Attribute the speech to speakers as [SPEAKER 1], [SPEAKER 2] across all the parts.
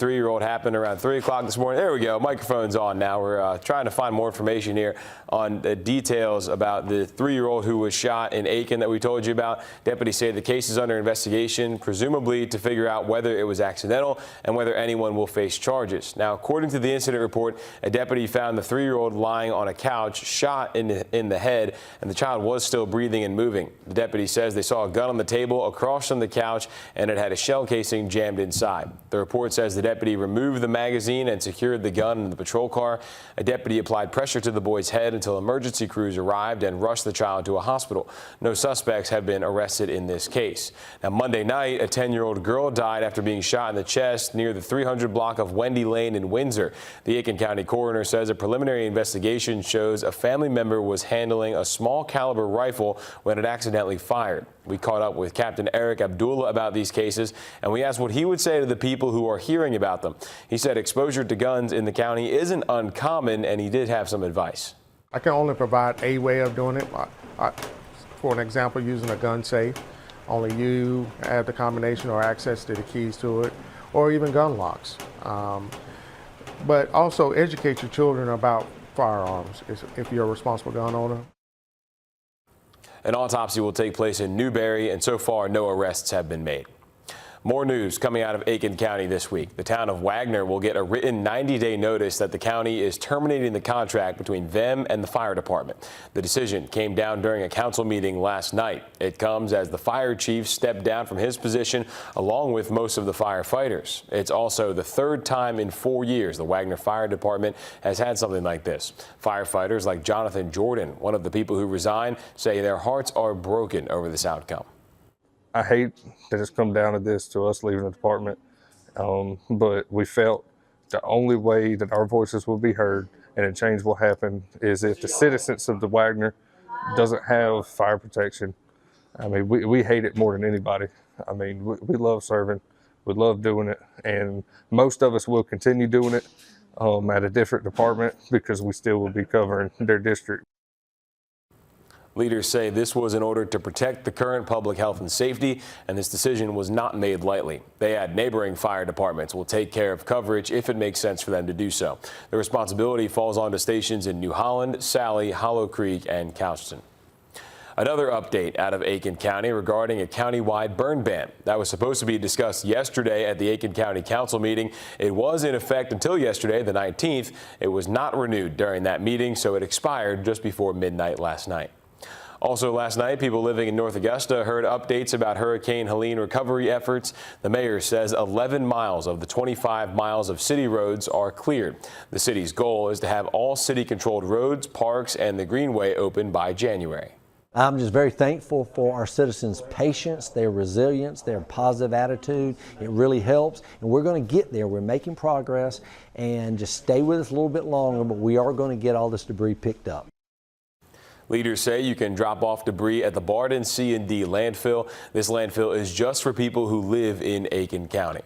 [SPEAKER 1] 3-year-old happened around 3 o'clock this morning. There we go. Microphone's on now. We're trying to find more information here on the details about the 3-year-old who was shot in Aiken that we told you about. Deputies say the case is under investigation, presumably to figure out whether it was accidental and whether anyone will face charges. Now, according to the incident report, a deputy found the 3-year-old lying on a couch, shot in the head, and the child was still breathing and moving. The deputy says they saw a gun on the table across from the couch, and it had a shell casing jammed inside. The report says the deputy removed the magazine and secured the gun in the patrol car. A deputy applied pressure to the boy's head until emergency crews arrived and rushed the child to a hospital. No suspects have been arrested in this case. Now, Monday night, a 10-year-old girl died after being shot in the chest near the 300 block of Wendy Lane in Windsor. The Aiken County coroner says a preliminary investigation shows a family member was handling a small caliber rifle when it accidentally fired. We caught up with Captain Eric Abdullah about these cases, and we asked what he would say to the people who are hearing about them. He said exposure to guns in the county isn't uncommon, and he did have some advice.
[SPEAKER 2] I can only provide a way of doing it. For an example, using a gun safe. Only you have the combination or access to the keys to it, or even gun locks. But also educate your children about firearms if you're a responsible gun owner.
[SPEAKER 1] An autopsy will take place in Newberry, and so far no arrests have been made. More news coming out of Aiken County this week. The town of Wagner will get a written 90-day notice that the county is terminating the contract between them and the fire department. The decision came down during a council meeting last night. It comes as the fire chief stepped down from his position along with most of the firefighters. It's also the third time in 4 years the Wagner Fire Department has had something like this. Firefighters like Jonathan Jordan, one of the people who resigned, say their hearts are broken over this outcome.
[SPEAKER 3] I hate that it's come down to this, to us leaving the department, but we felt the only way that our voices will be heard and a change will happen is if the citizens of the Wagner doesn't have fire protection. I mean, we hate it more than anybody. I mean, we love serving, we love doing it, and most of us will continue doing it at a different department because we still will be covering their district.
[SPEAKER 1] Leaders say this was in order to protect the current public health and safety, and this decision was not made lightly. They add neighboring fire departments will take care of coverage if it makes sense for them to do so. The responsibility falls onto stations in New Holland, Sally, Hollow Creek, and Couchton. Another update out of Aiken County regarding a countywide burn ban. That was supposed to be discussed yesterday at the Aiken County Council meeting. It was in effect until yesterday, the 19th. It was not renewed during that meeting, so it expired just before midnight last night. Also last night, people living in North Augusta heard updates about Hurricane Helene recovery efforts. The mayor says 11 miles of the 25 miles of city roads are cleared. The city's goal is to have all city-controlled roads, parks, and the Greenway open by January.
[SPEAKER 4] I'm just very thankful for our citizens' patience, their resilience, their positive attitude. It really helps, and we're going to get there. We're making progress, and just stay with us a little bit longer, but we are going to get all this debris picked up.
[SPEAKER 1] Leaders say you can drop off debris at the Barden C&D landfill. This landfill is just for people who live in Aiken County.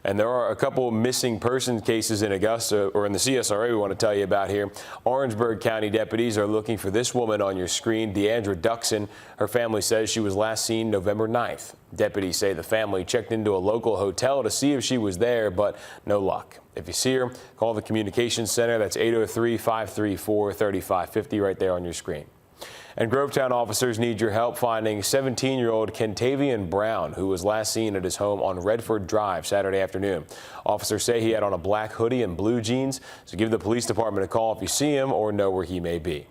[SPEAKER 1] And there are a couple missing person cases in Augusta, or in the CSRA, we want to tell you about here. Orangeburg County deputies are looking for this woman on your screen, Deandra Duxon. Her family says she was last seen November 9th. Deputies say the family checked into a local hotel to see if she was there, but no luck. If you see her, call the communications center. That's 803-534-3550 right there on your screen. And Grovetown officers need your help finding 17-year-old Kentavian Brown, who was last seen at his home on Redford Drive Saturday afternoon. Officers say he had on a black hoodie and blue jeans, so give the police department a call if you see him or know where he may be.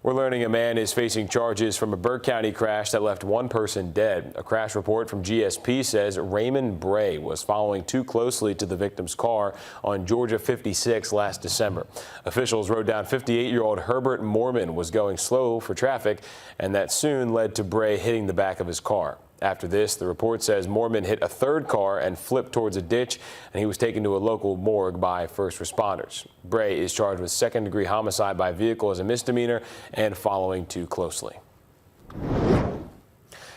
[SPEAKER 1] We're learning a man is facing charges from a Burke County crash that left one person dead. A crash report from GSP says Raymond Bray was following too closely to the victim's car on Georgia 56 last December. Officials wrote down 58-year-old Herbert Mormon was going slow for traffic, and that soon led to Bray hitting the back of his car. After this, the report says Mormon hit a third car and flipped towards a ditch, and he was taken to a local morgue by first responders. Bray is charged with second-degree homicide by vehicle as a misdemeanor and following too closely.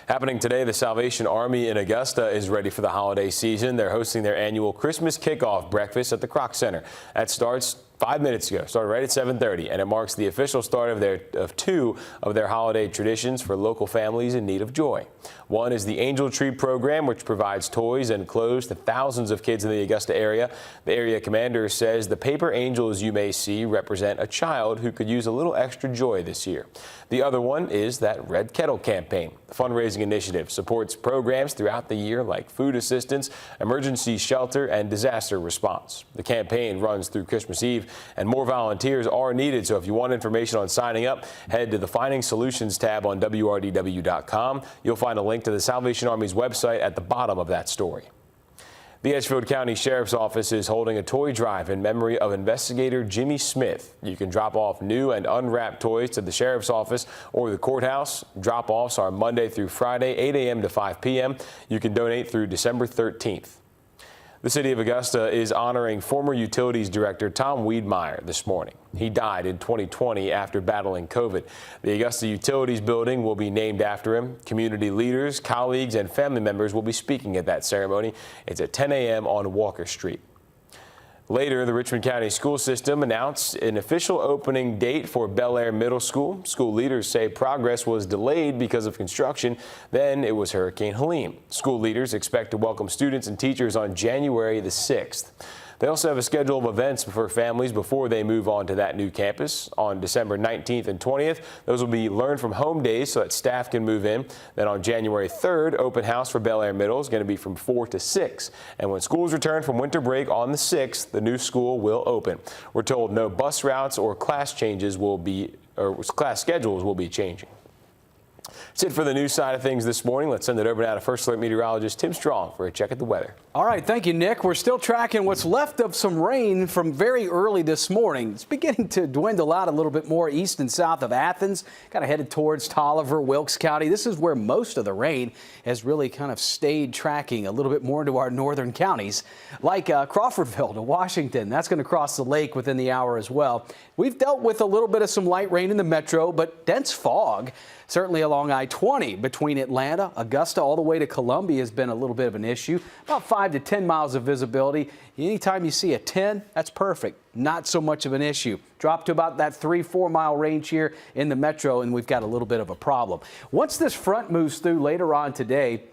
[SPEAKER 1] Happening today, the Salvation Army in Augusta is ready for the holiday season. They're hosting their annual Christmas kickoff breakfast at the Kroc Center. That starts 5 minutes ago, started right at 7:30, and it marks the official start of two of their holiday traditions for local families in need of joy. One is the Angel Tree program, which provides toys and clothes to thousands of kids in the Augusta area. The area commander says the paper angels you may see represent a child who could use a little extra joy this year. The other one is that Red Kettle campaign. The fundraising initiative supports programs throughout the year like food assistance, emergency shelter, and disaster response. The campaign runs through Christmas Eve, and more volunteers are needed. So if you want information on signing up, head to the Finding Solutions tab on WRDW.com. You'll find a link to the Salvation Army's website at the bottom of that story. The Edgefield County Sheriff's Office is holding a toy drive in memory of investigator Jimmy Smith. You can drop off new and unwrapped toys to the Sheriff's Office or the courthouse. Drop-offs are Monday through Friday, 8 a.m. to 5 p.m. You can donate through December 13th. The city of Augusta is honoring former utilities director Tom Wiedmeyer this morning. He died in 2020 after battling COVID. The Augusta Utilities building will be named after him. Community leaders, colleagues, and family members will be speaking at that ceremony. It's at 10 a.m. on Walker Street. Later, the Richmond County school system announced an official opening date for Bel Air Middle School. School leaders say progress was delayed because of construction. Then it was Hurricane Helene. School leaders expect to welcome students and teachers on January the 6th. They also have a schedule of events for families before they move on to that new campus. On December 19th and 20th, those will be Learn from Home days so that staff can move in. Then on January 3rd, open house for Bel Air Middle is going to be from 4 to 6. And when schools return from winter break on the 6th, the new school will open. We're told no bus routes or class schedules will be changing. That's it for the news side of things this morning. Let's send it over now to First Alert meteorologist Tim Strong for a check at the weather.
[SPEAKER 5] All right, thank you, Nick. We're still tracking what's left of some rain from very early this morning. It's beginning to dwindle out a little bit more east and south of Athens, kind of headed towards Tolliver, Wilkes County. This is where most of the rain has really kind of stayed tracking a little bit more into our northern counties, like Crawfordville to Washington. That's going to cross the lake within the hour as well. We've dealt with a little bit of some light rain in the metro, but dense fog certainly along I-20 between Atlanta, Augusta, all the way to Columbia has been a little bit of an issue. About 5 to 10 miles of visibility. Anytime you see a 10, that's perfect. Not so much of an issue. Drop to about that 3-4 mile range here in the metro, and we've got a little bit of a problem. Once this front moves through later on today,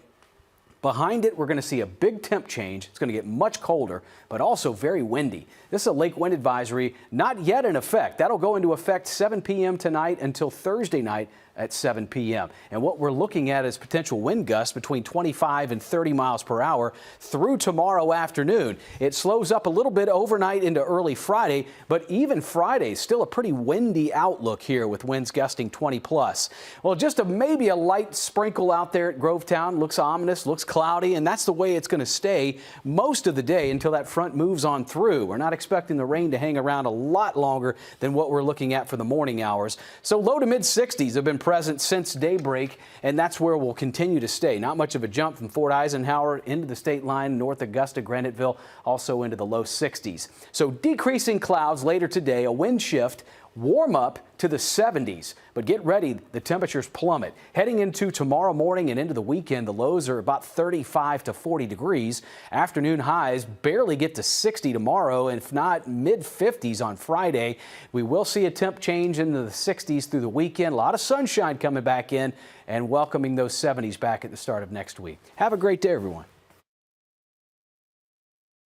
[SPEAKER 5] behind it, we're going to see a big temp change. It's going to get much colder, but also very windy. This is a lake wind advisory, not yet in effect. That'll go into effect 7 p.m. tonight until Thursday night at 7 p.m. And what we're looking at is potential wind gusts between 25 and 30 miles per hour through tomorrow afternoon. It slows up a little bit overnight into early Friday, but even Friday is still a pretty windy outlook here with winds gusting 20 plus. Well, just maybe a light sprinkle out there at Grovetown. Looks ominous, looks cloudy, and that's the way it's going to stay most of the day until that front moves on through. We're not expecting the rain to hang around a lot longer than what we're looking at for the morning hours. So low to mid 60s have been present since daybreak, and that's where we'll continue to stay. Not much of a jump from Fort Eisenhower into the state line, North Augusta, Graniteville, also into the low 60s. So decreasing clouds later today, a wind shift, warm up to the 70s. But get ready, the temperatures plummet. Heading into tomorrow morning and into the weekend, the lows are about 35 to 40 degrees. Afternoon highs barely get to 60 tomorrow, and if not, mid-50s on Friday. We will see a temp change into the 60s through the weekend. A lot of sunshine coming back in and welcoming those 70s back at the start of next week. Have a great day, everyone.